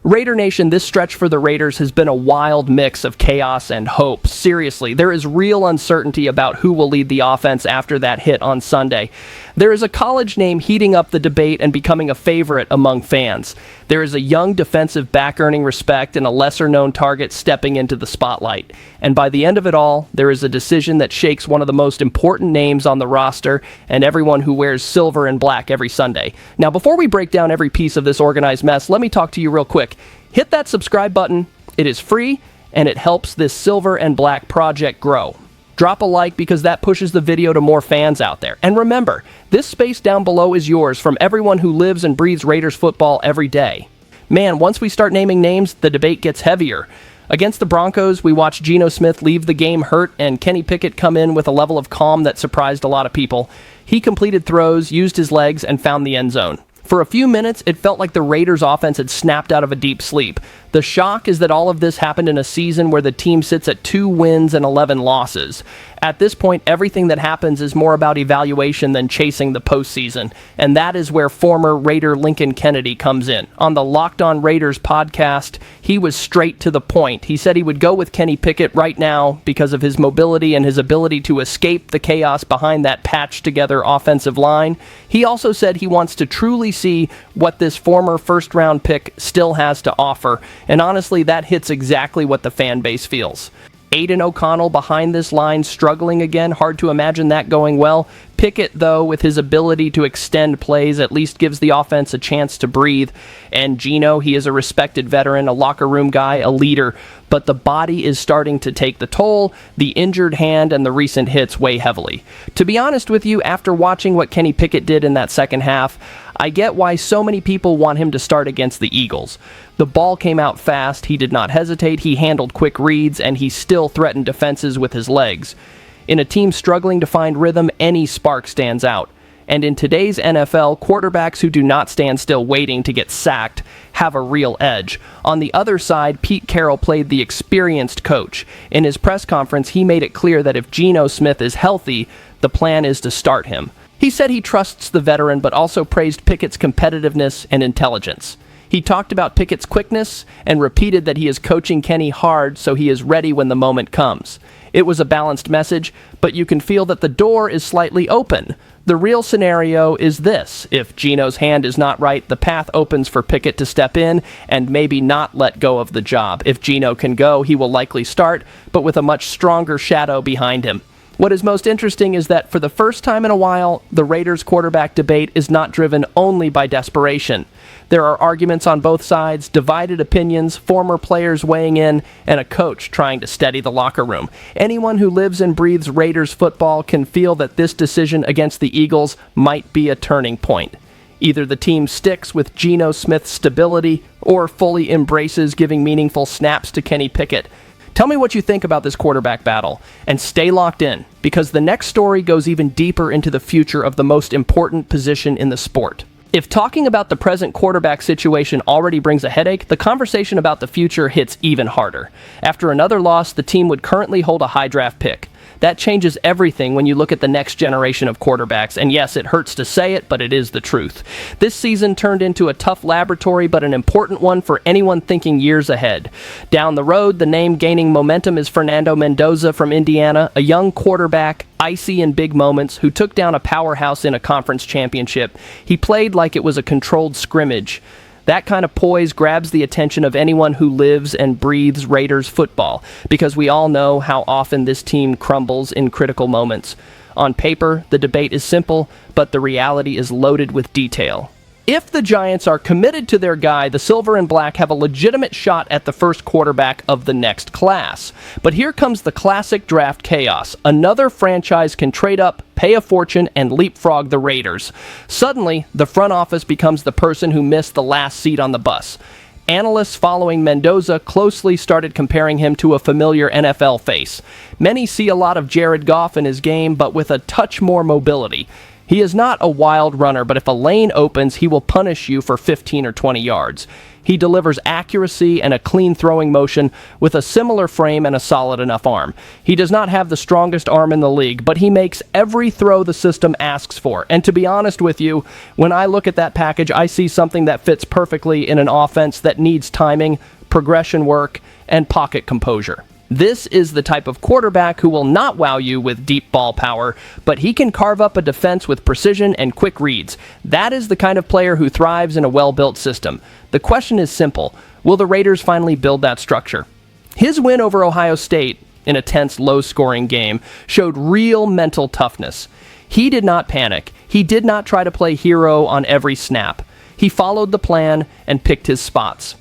Raider Nation, this stretch for the Raiders has been a wild mix of chaos and hope. Seriously, there is real uncertainty about who will lead the offense after that hit on Sunday. There is a college name heating up the debate and becoming a favorite among fans. There is a young defensive back earning respect and a lesser-known target stepping into the spotlight. And by the end of it all, there is a decision that shakes one of the most important names on the roster and everyone who wears silver and black every Sunday. Now, before we break down every piece of this organized mess, let me talk to you real quick. Hit that subscribe button. It is free, and it helps this silver and black project grow. Drop a like because that pushes the video to more fans out there. And remember, this space down below is yours from everyone who lives and breathes Raiders football every day. Man, once we start naming names, the debate gets heavier. Against the Broncos, we watched Geno Smith leave the game hurt and Kenny Pickett come in with a level of calm that surprised a lot of people. He completed throws, used his legs, and found the end zone. For a few minutes, it felt like the Raiders' offense had snapped out of a deep sleep. The shock is that all of this happened in a season where the team sits at 2 wins and 11 losses. At this point, everything that happens is more about evaluation than chasing the postseason, and that is where former Raider Lincoln Kennedy comes in. On the Locked On Raiders podcast, he was straight to the point. He said he would go with Kenny Pickett right now because of his mobility and his ability to escape the chaos behind that patched-together offensive line. He also said he wants to truly see what this former first-round pick still has to offer, and honestly, that hits exactly what the fan base feels. Aiden O'Connell behind this line struggling again. Hard to imagine that going well. Pickett, though, with his ability to extend plays, at least gives the offense a chance to breathe. And Geno, he is a respected veteran, a locker room guy, a leader. But the body is starting to take the toll. The injured hand and the recent hits weigh heavily. To be honest with you, after watching what Kenny Pickett did in that second half, I get why so many people want him to start against the Eagles. The ball came out fast, he did not hesitate, he handled quick reads, and he still threatened defenses with his legs. In a team struggling to find rhythm, any spark stands out. And in today's NFL, quarterbacks who do not stand still waiting to get sacked have a real edge. On the other side, Pete Carroll played the experienced coach. In his press conference, he made it clear that if Geno Smith is healthy, the plan is to start him. He said he trusts the veteran, but also praised Pickett's competitiveness and intelligence. He talked about Pickett's quickness and repeated that he is coaching Kenny hard so he is ready when the moment comes. It was a balanced message, but you can feel that the door is slightly open. The real scenario is this. If Geno's hand is not right, the path opens for Pickett to step in and maybe not let go of the job. If Geno can go, he will likely start, but with a much stronger shadow behind him. What is most interesting is that for the first time in a while, the Raiders quarterback debate is not driven only by desperation. There are arguments on both sides, divided opinions, former players weighing in, and a coach trying to steady the locker room. Anyone who lives and breathes Raiders football can feel that this decision against the Eagles might be a turning point. Either the team sticks with Geno Smith's stability or fully embraces giving meaningful snaps to Kenny Pickett. Tell me what you think about this quarterback battle, and stay locked in, because the next story goes even deeper into the future of the most important position in the sport. If talking about the present quarterback situation already brings a headache, the conversation about the future hits even harder. After another loss, the team would currently hold a high draft pick. That changes everything when you look at the next generation of quarterbacks, and yes, it hurts to say it, but it is the truth. This season turned into a tough laboratory, but an important one for anyone thinking years ahead. Down the road, the name gaining momentum is Fernando Mendoza from Indiana, a young quarterback, icy in big moments, who took down a powerhouse in a conference championship. He played like it was a controlled scrimmage. That kind of poise grabs the attention of anyone who lives and breathes Raiders football, because we all know how often this team crumbles in critical moments. On paper, the debate is simple, but the reality is loaded with detail. If the Giants are committed to their guy, the Silver and Black have a legitimate shot at the first quarterback of the next class. But here comes the classic draft chaos. Another franchise can trade up, pay a fortune, and leapfrog the Raiders. Suddenly, the front office becomes the person who missed the last seat on the bus. Analysts following Mendoza closely started comparing him to a familiar NFL face. Many see a lot of Jared Goff in his game, but with a touch more mobility. He is not a wild runner, but if a lane opens, he will punish you for 15 or 20 yards. He delivers accuracy and a clean throwing motion with a similar frame and a solid enough arm. He does not have the strongest arm in the league, but he makes every throw the system asks for. And to be honest with you, when I look at that package, I see something that fits perfectly in an offense that needs timing, progression work, and pocket composure. This is the type of quarterback who will not wow you with deep ball power, but he can carve up a defense with precision and quick reads. That is the kind of player who thrives in a well-built system. The question is simple. Will the Raiders finally build that structure? His win over Ohio State in a tense, low-scoring game showed real mental toughness. He did not panic. He did not try to play hero on every snap. He followed the plan and picked his spots.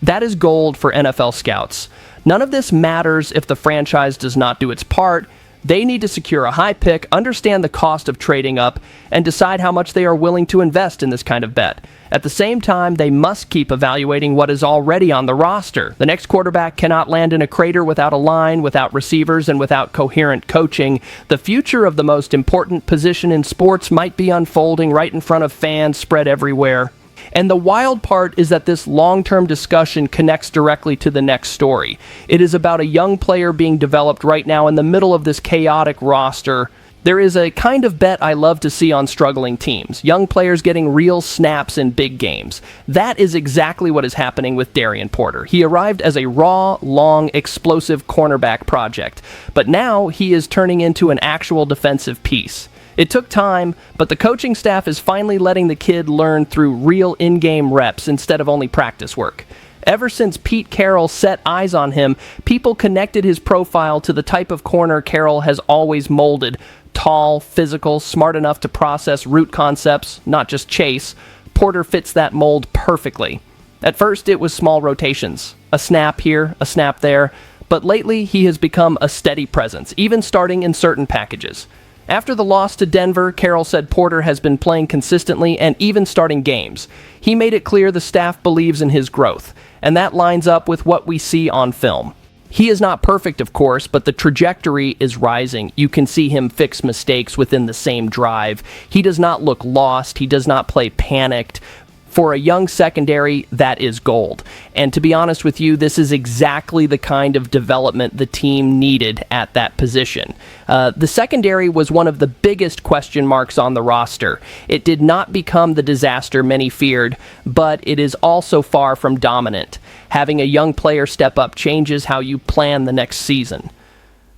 That is gold for NFL scouts. None of this matters if the franchise does not do its part. They need to secure a high pick, understand the cost of trading up, and decide how much they are willing to invest in this kind of bet. At the same time, they must keep evaluating what is already on the roster. The next quarterback cannot land in a crater without a line, without receivers, and without coherent coaching. The future of the most important position in sports might be unfolding right in front of fans spread everywhere. And the wild part is that this long-term discussion connects directly to the next story. It is about a young player being developed right now in the middle of this chaotic roster. There is a kind of bet I love to see on struggling teams. Young players getting real snaps in big games. That is exactly what is happening with Darian Porter. He arrived as a raw, long, explosive cornerback project, but now he is turning into an actual defensive piece. It took time, but the coaching staff is finally letting the kid learn through real in-game reps instead of only practice work. Ever since Pete Carroll set eyes on him, people connected his profile to the type of corner Carroll has always molded. Tall, physical, smart enough to process route concepts, not just chase. Porter fits that mold perfectly. At first, it was small rotations. A snap here, a snap there. But lately, he has become a steady presence, even starting in certain packages. After the loss to Denver, Carroll said Porter has been playing consistently and even starting games. He made it clear the staff believes in his growth, and that lines up with what we see on film. He is not perfect, of course, but the trajectory is rising. You can see him fix mistakes within the same drive. He does not look lost. He does not play panicked. For a young secondary, that is gold. And to be honest with you, this is exactly the kind of development the team needed at that position. The secondary was one of the biggest question marks on the roster. It did not become the disaster many feared, but it is also far from dominant. Having a young player step up changes how you plan the next season.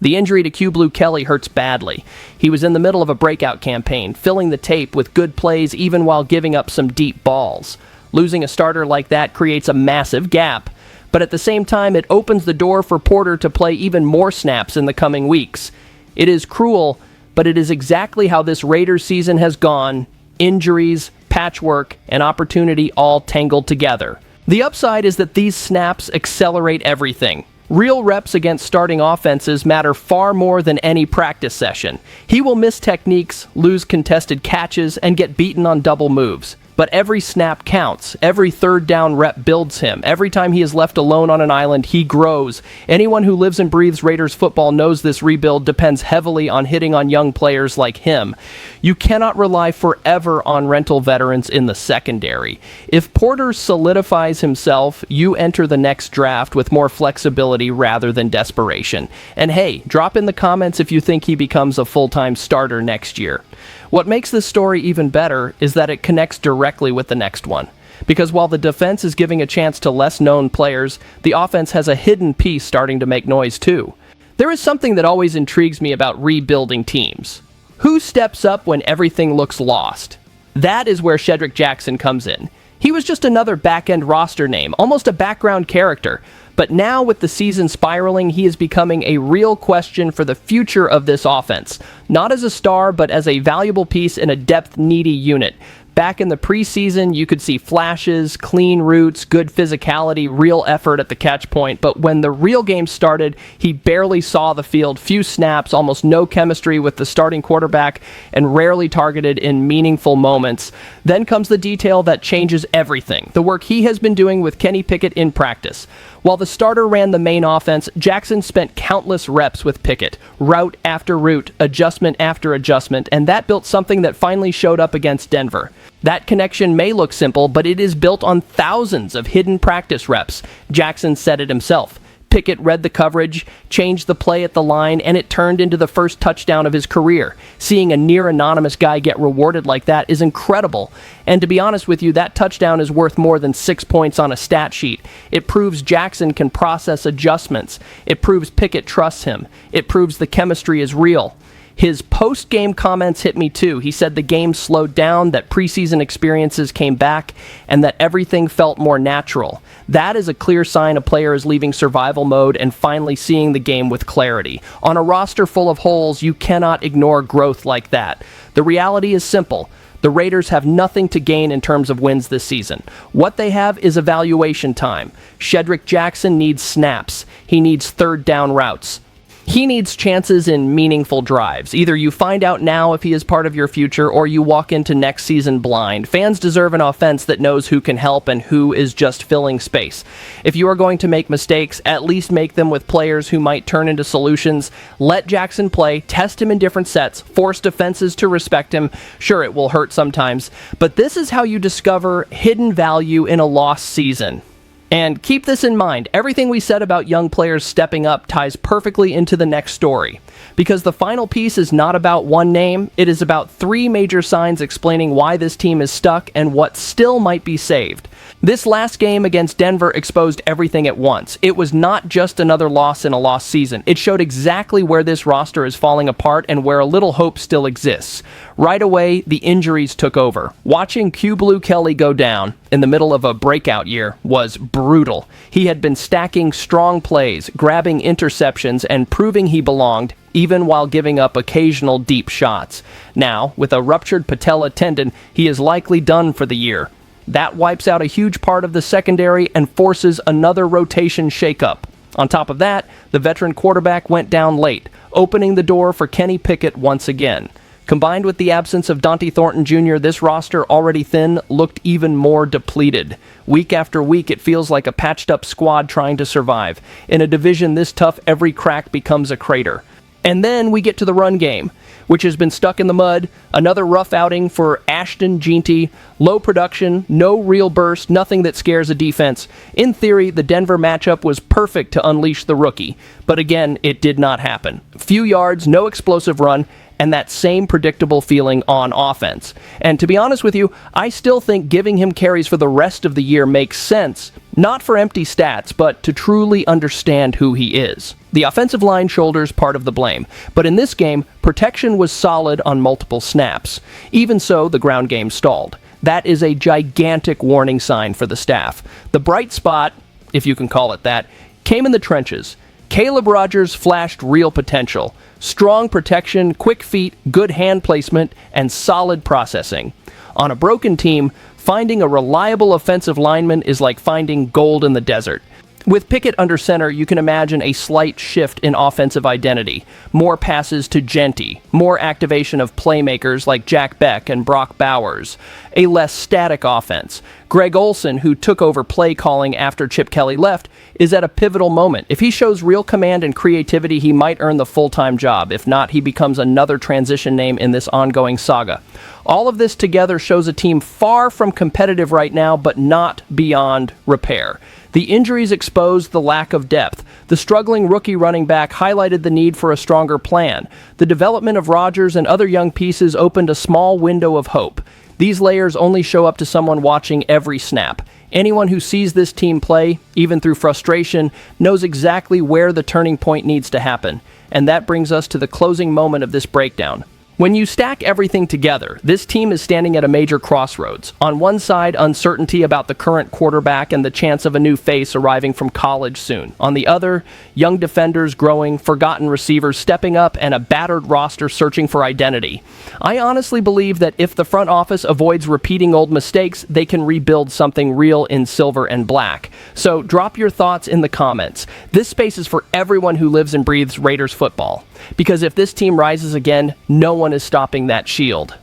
The injury to Q Blue Kelly hurts badly. He was in the middle of a breakout campaign, filling the tape with good plays even while giving up some deep balls. Losing a starter like that creates a massive gap, but at the same time it opens the door for Porter to play even more snaps in the coming weeks. It is cruel, but it is exactly how this Raiders season has gone. Injuries, patchwork, and opportunity all tangled together. The upside is that these snaps accelerate everything. Real reps against starting offenses matter far more than any practice session. He will miss techniques, lose contested catches, and get beaten on double moves. But every snap counts. Every third down rep builds him. Every time he is left alone on an island, he grows. Anyone who lives and breathes Raiders football knows this rebuild depends heavily on hitting on young players like him. You cannot rely forever on rental veterans in the secondary. If Porter solidifies himself, you enter the next draft with more flexibility rather than desperation. And hey, drop in the comments if you think he becomes a full-time starter next year. What makes this story even better is that it connects directly with the next one. Because while the defense is giving a chance to less-known players, the offense has a hidden piece starting to make noise too. There is something that always intrigues me about rebuilding teams. Who steps up when everything looks lost? That is where Shedrick Jackson comes in. He was just another back-end roster name, almost a background character. But now with the season spiraling, he is becoming a real question for the future of this offense. Not as a star, but as a valuable piece in a depth-needy unit. Back in the preseason, you could see flashes, clean routes, good physicality, real effort at the catch point, but when the real game started, he barely saw the field, few snaps, almost no chemistry with the starting quarterback, and rarely targeted in meaningful moments. Then comes the detail that changes everything, the work he has been doing with Kenny Pickett in practice. While the starter ran the main offense, Jackson spent countless reps with Pickett, route after route, adjustment after adjustment, and that built something that finally showed up against Denver. That connection may look simple, but it is built on thousands of hidden practice reps. Jackson said it himself. Pickett read the coverage, changed the play at the line, and it turned into the first touchdown of his career. Seeing a near-anonymous guy get rewarded like that is incredible. And to be honest with you, that touchdown is worth more than 6 points on a stat sheet. It proves Jackson can process adjustments. It proves Pickett trusts him. It proves the chemistry is real. His post-game comments hit me too. He said the game slowed down, that preseason experiences came back, and that everything felt more natural. That is a clear sign a player is leaving survival mode and finally seeing the game with clarity. On a roster full of holes, you cannot ignore growth like that. The reality is simple. The Raiders have nothing to gain in terms of wins this season. What they have is evaluation time. Shedrick Jackson needs snaps. He needs third down routes. He needs chances in meaningful drives. Either you find out now if he is part of your future, or you walk into next season blind. Fans deserve an offense that knows who can help and who is just filling space. If you are going to make mistakes, at least make them with players who might turn into solutions. Let Jackson play, test him in different sets, force defenses to respect him. Sure, it will hurt sometimes, but this is how you discover hidden value in a lost season. And keep this in mind, everything we said about young players stepping up ties perfectly into the next story. Because the final piece is not about one name, it is about 3 major signs explaining why this team is stuck and what still might be saved. This last game against Denver exposed everything at once. It was not just another loss in a lost season. It showed exactly where this roster is falling apart and where a little hope still exists. Right away, the injuries took over. Watching Q Blue Kelly go down in the middle of a breakout year was brutal. He had been stacking strong plays, grabbing interceptions, and proving he belonged, even while giving up occasional deep shots. Now, with a ruptured patella tendon, he is likely done for the year. That wipes out a huge part of the secondary and forces another rotation shakeup. On top of that, the veteran quarterback went down late, opening the door for Kenny Pickett once again. Combined with the absence of Dante Thornton Jr., this roster, already thin, looked even more depleted. Week after week, it feels like a patched-up squad trying to survive. In a division this tough, every crack becomes a crater. And then we get to the run game, which has been stuck in the mud. Another rough outing for Ashton Jeanty. Low production, no real burst, nothing that scares a defense. In theory, the Denver matchup was perfect to unleash the rookie. But again, it did not happen. Few yards, no explosive run, and that same predictable feeling on offense. And to be honest with you, I still think giving him carries for the rest of the year makes sense, not for empty stats, but to truly understand who he is. The offensive line shoulders part of the blame, but in this game, protection was solid on multiple snaps. Even so, the ground game stalled. That is a gigantic warning sign for the staff. The bright spot, if you can call it that, came in the trenches. Caleb Rogers flashed real potential. Strong protection, quick feet, good hand placement, and solid processing. On a broken team, finding a reliable offensive lineman is like finding gold in the desert. With Pickett under center, you can imagine a slight shift in offensive identity. More passes to Jeanty, more activation of playmakers like Jack Beck and Brock Bowers, a less static offense. Greg Olsen, who took over play calling after Chip Kelly left, is at a pivotal moment. If he shows real command and creativity, he might earn the full-time job. If not, he becomes another transition name in this ongoing saga. All of this together shows a team far from competitive right now, but not beyond repair. The injuries exposed the lack of depth. The struggling rookie running back highlighted the need for a stronger plan. The development of Rodgers and other young pieces opened a small window of hope. These layers only show up to someone watching every snap. Anyone who sees this team play, even through frustration, knows exactly where the turning point needs to happen. And that brings us to the closing moment of this breakdown. When you stack everything together, this team is standing at a major crossroads. On one side, uncertainty about the current quarterback and the chance of a new face arriving from college soon. On the other, young defenders growing, forgotten receivers stepping up, and a battered roster searching for identity. I honestly believe that if the front office avoids repeating old mistakes, they can rebuild something real in silver and black. So drop your thoughts in the comments. This space is for everyone who lives and breathes Raiders football. Because if this team rises again, no one is stopping that shield.